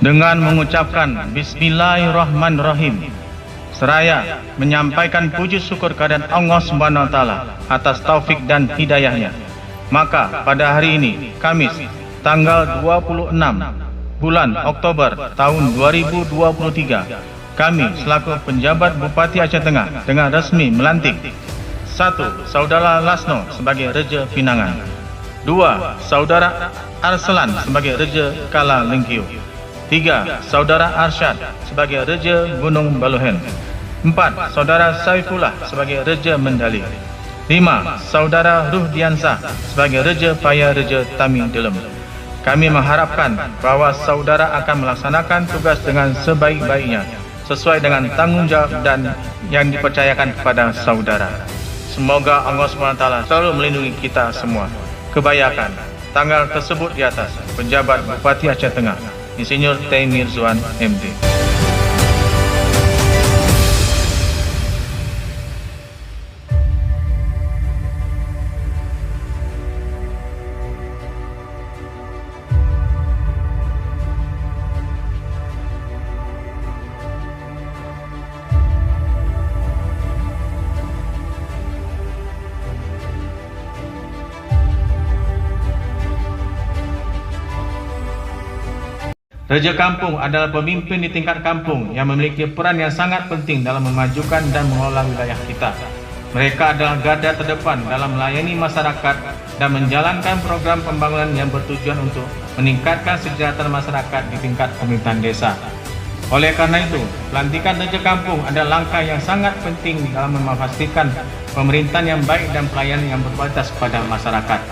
dengan mengucapkan Bismillahirrahmanirrahim, seraya menyampaikan puji syukur kehadirat Allah Subhanahu wa taala atas taufik dan hidayahnya. Maka pada hari ini, Kamis, tanggal 26 bulan Oktober tahun 2023, kami selaku penjabat Bupati Aceh Tengah dengan resmi melantik: 1. Saudara Lasno sebagai Reja Pinangan. 2. Saudara Arslan sebagai Reja Kala Lengkiu. 3. Saudara Arsyad sebagai Reja Gunung Baluhen. 4. Saudara Saifullah sebagai Reja Mendali. 5. Saudara Ruhdiansah sebagai Reja Paya Reja Tami Delem. Kami mengharapkan bahwa saudara akan melaksanakan tugas dengan sebaik-baiknya, sesuai dengan tanggungjawab dan yang dipercayakan kepada saudara. Semoga Allah SWT selalu melindungi kita semua. Kebayakan. Tanggal tersebut di atas. Penjabat Bupati Aceh Tengah, Insinyur T. Mirzuan, MD. Reja kampung adalah pemimpin di tingkat kampung yang memiliki peran yang sangat penting dalam memajukan dan mengelola wilayah kita. Mereka adalah garda terdepan dalam melayani masyarakat dan menjalankan program pembangunan yang bertujuan untuk meningkatkan kesejahteraan masyarakat di tingkat pemerintahan desa. Oleh karena itu, pelantikan Reja kampung adalah langkah yang sangat penting dalam memastikan pemerintahan yang baik dan pelayanan yang berkualitas kepada masyarakat.